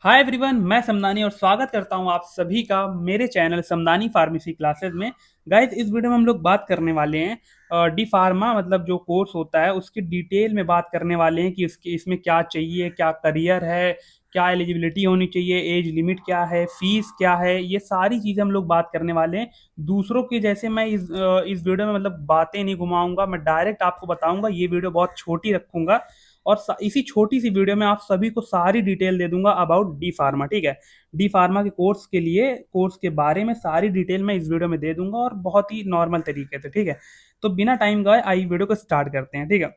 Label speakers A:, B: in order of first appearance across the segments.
A: Hi everyone, मैं समदानी और स्वागत करता हूं आप सभी का मेरे चैनल समदानी फार्मेसी क्लासेस में। गाइस, इस वीडियो में हम लोग बात करने वाले हैं डी फार्मा मतलब जो कोर्स होता है उसकी डिटेल में बात करने वाले हैं कि उसके इसमें क्या चाहिए, क्या करियर है, क्या एलिजिबिलिटी होनी चाहिए, एज लिमिट क्या है, फीस क्या है, ये सारी चीज़ें हम लोग बात करने वाले हैं। दूसरों के जैसे मैं इस वीडियो में मतलब बातें नहीं घुमाऊंगा, मैं डायरेक्ट आपको बताऊंगा। ये वीडियो बहुत छोटी रखूंगा और इसी छोटी सी वीडियो में आप सभी को सारी डिटेल दे दूंगा अबाउट डी फार्मा। ठीक है, डी फार्मा के कोर्स के बारे में सारी डिटेल मैं इस वीडियो में दे दूंगा और बहुत ही नॉर्मल तरीके से। ठीक है, तो बिना टाइम गए आइए वीडियो को स्टार्ट करते हैं। ठीक है,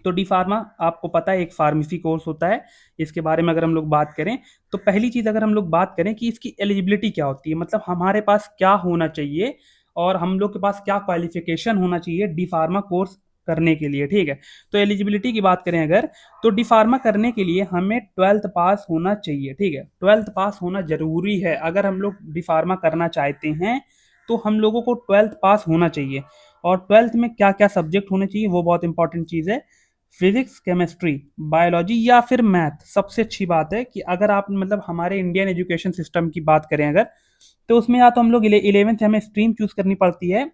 A: तो डी फार्मा आपको पता है एक फार्मेसी कोर्स होता है। इसके बारे में अगर हम लोग बात करें तो पहली चीज अगर हम लोग बात करें कि इसकी एलिजिबिलिटी क्या होती है, मतलब हमारे पास क्या होना चाहिए और हम लोग के पास क्या क्वालिफिकेशन होना चाहिए डी फार्मा कोर्स करने के लिए। ठीक है, तो एलिजिबिलिटी की बात करें अगर, तो डी फार्मा करने के लिए हमें ट्वेल्थ पास होना चाहिए। ठीक है, ट्वेल्थ पास होना जरूरी है। अगर हम लोग डी फार्मा करना चाहते हैं तो हम लोगों को ट्वेल्थ पास होना चाहिए। और ट्वेल्थ में क्या क्या सब्जेक्ट होने चाहिए वो बहुत इंपॉर्टेंट चीज़ है। फिजिक्स, केमिस्ट्री, बायोलॉजी या फिर मैथ। सबसे अच्छी बात है कि अगर आप मतलब हमारे इंडियन एजुकेशन सिस्टम की बात करें अगर, तो उसमें या तो हम लोग इलेवेंथ हमें स्ट्रीम चूज करनी पड़ती है।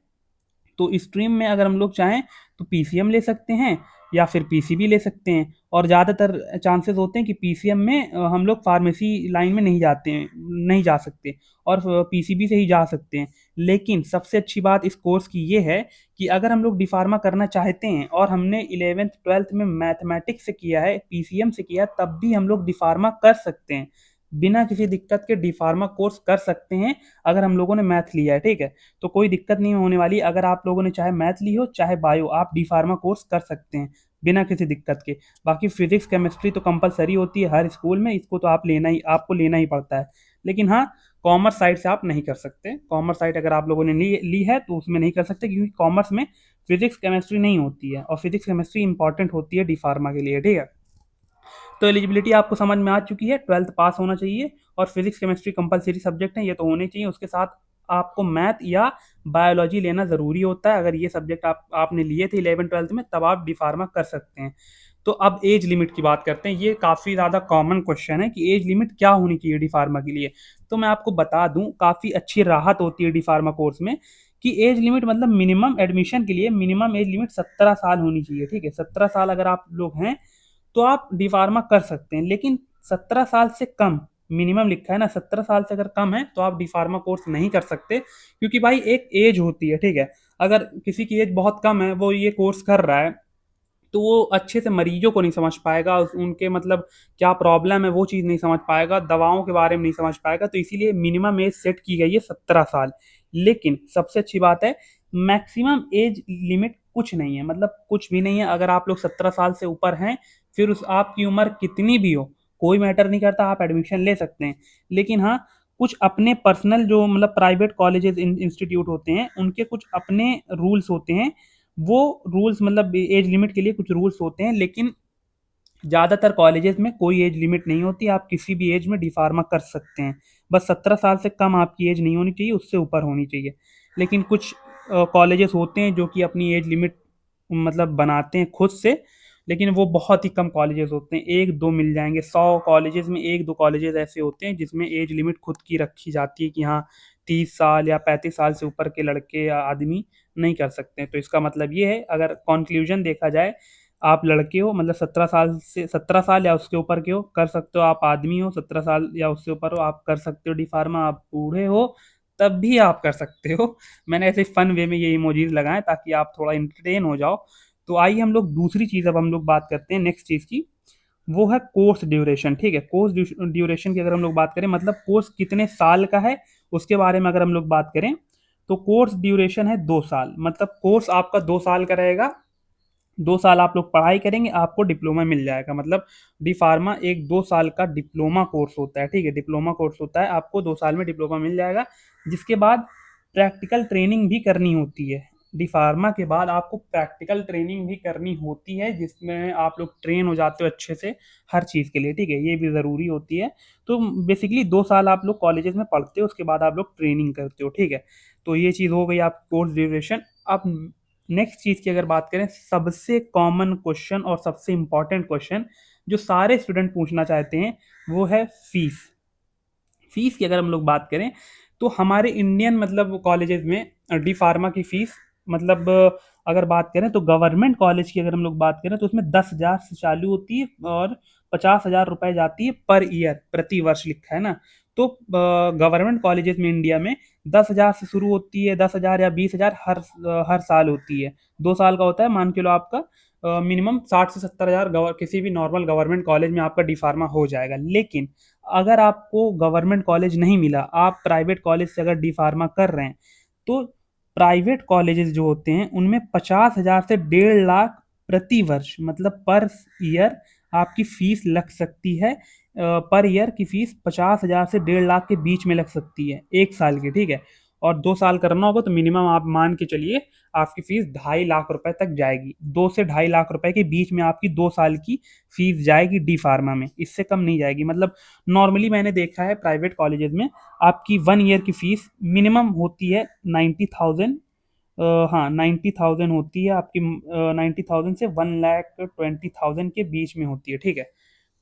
A: तो स्ट्रीम में अगर हम लोग चाहें तो पीसीएम ले सकते हैं या फिर पीसीबी ले सकते हैं। और ज़्यादातर चांसेस होते हैं कि पीसीएम में हम लोग फार्मेसी लाइन में नहीं जा सकते और पीसीबी से ही जा सकते हैं। लेकिन सबसे अच्छी बात इस कोर्स की ये है कि अगर हम लोग डिफार्मा करना चाहते हैं और हमने इलेवेंथ ट्वेल्थ में मैथमेटिक्स से किया है, पीसीएम से किया है, तब भी हम लोग डिफार्मा कर सकते हैं। बिना किसी दिक्कत के डिफार्मा कोर्स कर सकते हैं अगर हम लोगों ने मैथ लिया है। ठीक है, तो कोई दिक्कत नहीं होने वाली। अगर आप लोगों ने चाहे मैथ ली हो चाहे बायो, आप डी फार्मा कोर्स कर सकते हैं बिना किसी दिक्कत के। बाकी फिजिक्स केमिस्ट्री तो कंपलसरी होती है हर स्कूल में, इसको तो आपको लेना ही पड़ता है। लेकिन हाँ, कॉमर्स साइड से आप नहीं कर सकते। कॉमर्स साइड अगर आप लोगों ने ली है तो उसमें नहीं कर सकते, क्योंकि कॉमर्स में फिजिक्स केमिस्ट्री नहीं होती है और फिजिक्स केमिस्ट्री इंपॉर्टेंट होती है डी फार्मा के लिए। ठीक है, तो एलिजिबिलिटी आपको समझ में आ चुकी है, ट्वेल्थ पास होना चाहिए और फिजिक्स केमिस्ट्री कंपलसरी सब्जेक्ट है, ये तो होने चाहिए। उसके साथ आपको मैथ या बायोलॉजी लेना ज़रूरी होता है। अगर ये सब्जेक्ट आपने लिए थे इलेवन ट्वेल्थ में तब आप डी फार्मा कर सकते हैं। तो अब एज लिमिट की बात करते हैं। ये काफ़ी ज़्यादा कॉमन क्वेश्चन है कि एज लिमिट क्या होनी चाहिए डी फार्मा के लिए। तो मैं आपको बता दूं, काफ़ी अच्छी राहत होती है डी फार्मा कोर्स में कि एज लिमिट मतलब मिनिमम एडमिशन के लिए मिनिमम एज लिमिट 17 साल होनी चाहिए। ठीक है, 17 साल अगर आप लोग हैं तो आप डी फार्मा कर सकते हैं। लेकिन 17 साल से कम, मिनिमम लिखा है ना, 17 साल से अगर कम है तो आप डी फार्मा कोर्स नहीं कर सकते, क्योंकि भाई एक एज होती है। ठीक है, अगर किसी की एज बहुत कम है, वो ये कोर्स कर रहा है, तो वो अच्छे से मरीजों को नहीं समझ पाएगा, उनके मतलब क्या प्रॉब्लम है वो चीज़ नहीं समझ पाएगा, दवाओं के बारे में नहीं समझ पाएगा। तो इसीलिए मिनिमम एज सेट की गई है 17 साल। लेकिन सबसे अच्छी बात है, मैक्सिमम एज लिमिट कुछ नहीं है, मतलब कुछ भी नहीं है। अगर आप लोग 17 साल से ऊपर हैं, फिर उस आपकी उम्र कितनी भी हो कोई मैटर नहीं करता, आप एडमिशन ले सकते हैं। लेकिन हाँ, कुछ अपने पर्सनल जो मतलब प्राइवेट कॉलेजेस इंस्टीट्यूट होते हैं उनके कुछ अपने रूल्स होते हैं। वो रूल्स मतलब एज लिमिट के लिए कुछ रूल्स होते हैं, लेकिन ज़्यादातर कॉलेजेस में कोई एज लिमिट नहीं होती, आप किसी भी एज में डी फार्मा कर सकते हैं। बस 17 साल से कम आपकी एज नहीं होनी चाहिए, उससे ऊपर होनी चाहिए। लेकिन कुछ कॉलेजेस होते हैं जो कि अपनी एज लिमिट मतलब बनाते हैं खुद से, लेकिन वो बहुत ही कम कॉलेजेस होते हैं, एक दो मिल जाएंगे 100 कॉलेजेस में, एक दो कॉलेजेस ऐसे होते हैं जिसमें एज लिमिट खुद की रखी जाती है कि हाँ 30 साल या 35 साल से ऊपर के लड़के या आदमी नहीं कर सकते हैं। तो इसका मतलब ये है, अगर कंक्लूजन देखा जाए, आप लड़के हो मतलब 17 साल या उसके ऊपर के हो कर सकते हो, आप आदमी हो 17 साल या उससे ऊपर हो आप कर सकते हो डी फार्मा, आप बूढ़े हो तब भी आप कर सकते हो। मैंने ऐसे फन वे में ये इमोजीज लगाए ताकि आप थोड़ा इंटरटेन हो जाओ। तो आइए हम लोग दूसरी चीज़ अब हम लोग बात करते हैं नेक्स्ट चीज़ की, वो है कोर्स ड्यूरेशन। ठीक है, कोर्स ड्यूरेशन की अगर हम लोग बात करें, मतलब कोर्स कितने साल का है उसके बारे में अगर हम लोग बात करें, तो कोर्स ड्यूरेशन है 2 साल। मतलब कोर्स आपका 2 साल का रहेगा, 2 साल आप लोग पढ़ाई करेंगे, आपको डिप्लोमा मिल जाएगा। मतलब डी फार्मा एक 2 साल का डिप्लोमा कोर्स होता है। ठीक है, डिप्लोमा कोर्स होता है, आपको 2 साल में डिप्लोमा मिल जाएगा, जिसके बाद प्रैक्टिकल ट्रेनिंग भी करनी होती है। डी फार्मा के बाद आपको प्रैक्टिकल ट्रेनिंग भी करनी होती है, जिसमें आप लोग ट्रेन हो जाते हो अच्छे से हर चीज़ के लिए। ठीक है, ये भी ज़रूरी होती है। तो बेसिकली 2 साल आप लोग कॉलेजेस में पढ़ते हो, उसके बाद आप लोग ट्रेनिंग करते हो। ठीक है, तो ये चीज़ हो गई आप कोर्स ड्यूरेशन। अब नेक्स्ट चीज़ की अगर बात करें, सबसे कॉमन क्वेश्चन और सबसे इंपॉर्टेंट क्वेश्चन, जो सारे स्टूडेंट पूछना चाहते हैं वो है फीस। फीस की अगर हम लोग बात करें तो हमारे इंडियन मतलब कॉलेजेस में डी फार्मा की फीस मतलब अगर बात करें तो गवर्नमेंट कॉलेज की अगर हम लोग बात करें तो उसमें 10,000 से चालू होती है और 50,000 रुपए जाती है पर ईयर, प्रति वर्ष लिखा है ना। तो गवर्नमेंट कॉलेजेस में इंडिया में 10,000 से शुरू होती है, 10,000 या 20,000 हर साल होती है। 2 साल का होता है, मान के लो आपका मिनिमम 60 से 70 हज़ार किसी भी नॉर्मल गवर्नमेंट कॉलेज में आपका डी फार्मा हो जाएगा। लेकिन अगर आपको गवर्नमेंट कॉलेज नहीं मिला, आप प्राइवेट कॉलेज से अगर डी फार्मा कर रहे हैं, तो प्राइवेट कॉलेजेस जो होते हैं उनमें 50,000 से 1.5 लाख प्रति वर्ष मतलब पर ईयर आपकी फीस लग सकती है। पर ईयर की फीस 50,000 से 1.5 लाख के बीच में लग सकती है 1 साल की, ठीक है। और 2 साल करना होगा तो मिनिमम आप मान के चलिए आपकी फीस 2.5 लाख रुपए तक जाएगी। 2 से 2.5 लाख रुपए के बीच में आपकी 2 साल की फीस जाएगी डी फार्मा में, इससे कम नहीं जाएगी। मतलब नॉर्मली मैंने देखा है प्राइवेट कॉलेजेस में आपकी 1 ईयर की फीस मिनिमम होती है 90,000। हाँ 90,000 होती है आपकी, 90,000 से 1,20,000 के बीच में होती है, ठीक है।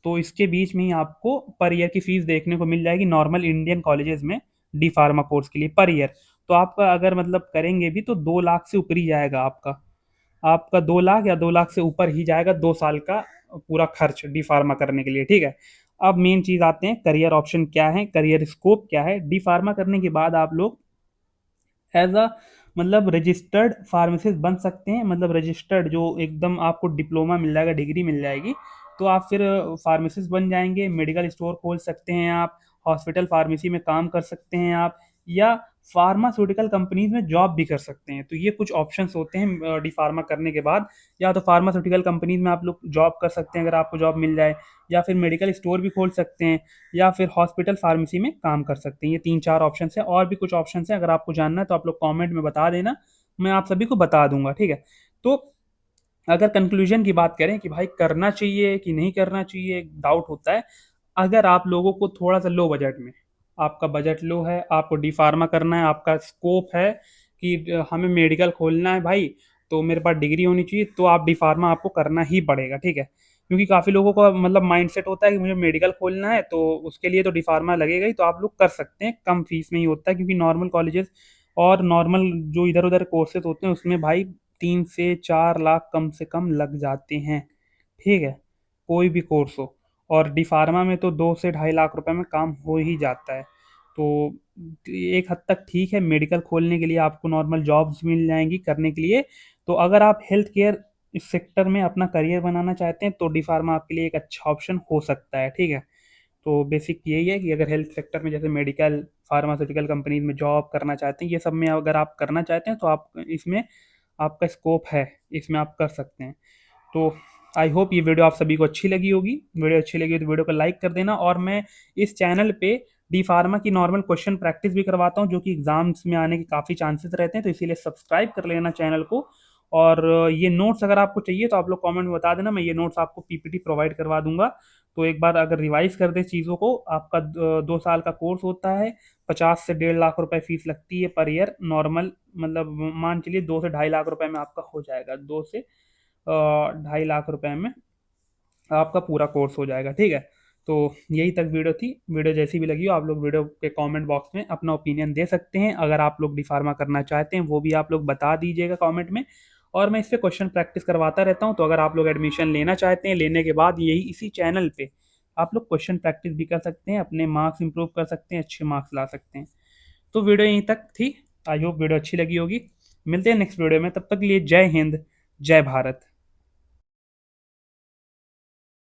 A: तो इसके बीच में ही आपको पर ईयर की फीस देखने को मिल जाएगी नॉर्मल इंडियन कॉलेजेस में डी फार्मा कोर्स के लिए पर ईयर। तो आपका अगर मतलब करेंगे भी तो 2 लाख से ऊपर ही जाएगा आपका, 2 लाख या 2 लाख से ऊपर ही जाएगा 2 साल का पूरा खर्च डी फार्मा करने के लिए, ठीक है। अब मेन चीज आते हैं करियर ऑप्शन क्या है, करियर स्कोप क्या है। डी फार्मा करने के बाद आप लोग एज अ मतलब रजिस्टर्ड फार्मासिस्ट बन सकते हैं। मतलब रजिस्टर्ड जो एकदम आपको डिप्लोमा मिल जाएगा, डिग्री मिल जाएगी, तो आप फिर फार्मासिस्ट बन जाएंगे। मेडिकल स्टोर खोल सकते हैं आप, हॉस्पिटल फार्मेसी में काम कर सकते हैं आप, या फार्मास्यूटिकल कंपनीज में जॉब भी कर सकते हैं। तो ये कुछ ऑप्शंस होते हैं डी फार्मा करने के बाद। या तो फार्मास्यूटिकल कंपनीज में आप लोग जॉब कर सकते हैं अगर आपको जॉब मिल जाए, या फिर मेडिकल स्टोर भी खोल सकते हैं, या फिर हॉस्पिटल फार्मेसी में काम कर सकते हैं। ये 3-4 ऑप्शन है, और भी कुछ ऑप्शन है, अगर आपको जानना है तो आप लोग कमेंट में बता देना, मैं आप सभी को बता दूंगा, ठीक है। तो अगर कंक्लूजन की बात करें कि भाई करना चाहिए कि नहीं करना चाहिए, डाउट होता है। अगर आप लोगों को थोड़ा सा लो बजट में, आपका बजट लो है, आपको डी फार्मा करना है, आपका स्कोप है कि हमें मेडिकल खोलना है भाई, तो मेरे पास डिग्री होनी चाहिए, तो आप डी फार्मा आपको करना ही पड़ेगा, ठीक है। क्योंकि काफ़ी लोगों का मतलब माइंडसेट होता है कि मुझे मेडिकल खोलना है तो उसके लिए तो डी फार्मा लगेगा ही। तो आप लोग कर सकते हैं, कम फीस में ही होता है, क्योंकि नॉर्मल कॉलेजेस और नॉर्मल जो इधर उधर कोर्सेज होते हैं उसमें भाई 3 से 4 लाख कम से कम लग जाते हैं, ठीक है, कोई भी कोर्स हो। और डी फार्मा में तो 2 से 2.5 लाख रुपए में काम हो ही जाता है। तो एक हद तक ठीक है, मेडिकल खोलने के लिए आपको नॉर्मल जॉब्स मिल जाएंगी करने के लिए। तो अगर आप हेल्थ केयर इस सेक्टर में अपना करियर बनाना चाहते हैं तो डी फार्मा आपके लिए एक अच्छा ऑप्शन हो सकता है, ठीक है। तो बेसिक यही है कि अगर हेल्थ सेक्टर में जैसे मेडिकल, फार्मास्यूटिकल कंपनीज में जॉब करना चाहते हैं, ये सब में अगर आप करना चाहते हैं तो आप इसमें आपका स्कोप है, इसमें आप कर सकते हैं। तो आई होप ये वीडियो आप सभी को अच्छी लगी होगी। वीडियो अच्छी लगी तो वीडियो को लाइक कर देना। और मैं इस चैनल पे डी फार्मा की नॉर्मल क्वेश्चन प्रैक्टिस भी करवाता हूँ, जो कि एग्जाम्स में आने के काफ़ी चांसेस रहते हैं, तो इसीलिए सब्सक्राइब कर लेना चैनल को। और ये नोट्स अगर आपको चाहिए तो आप लोग कमेंट में बता देना, मैं ये नोट्स आपको पीपीटी प्रोवाइड करवा दूंगा। तो एक बार अगर रिवाइज कर दे चीज़ों को, आपका 2 साल का कोर्स होता है, 50 से 1.5 लाख रुपए फीस लगती है पर ईयर नॉर्मल। मतलब मान चलिए 2 से 2.5 लाख रुपए में आपका हो जाएगा, 2 से 2.5 लाख रुपए में आपका पूरा कोर्स हो जाएगा, ठीक है। तो यही तक वीडियो थी। वीडियो जैसी भी लगी हो आप लोग वीडियो के कमेंट बॉक्स में अपना ओपिनियन दे सकते हैं। अगर आप लोग डी फार्मा करना चाहते हैं वो भी आप लोग बता दीजिएगा कमेंट में। और मैं इस पे क्वेश्चन प्रैक्टिस करवाता रहता हूँ, तो अगर आप लोग एडमिशन लेना चाहते हैं, लेने के बाद यही इसी चैनल पे आप लोग क्वेश्चन प्रैक्टिस भी कर सकते हैं, अपने मार्क्स इंप्रूव कर सकते हैं, अच्छे मार्क्स ला सकते हैं। तो वीडियो यहीं तक थी। आई होप वीडियो अच्छी लगी होगी। मिलते हैं नेक्स्ट वीडियो में, तब तक के लिए जय हिंद, जय भारत।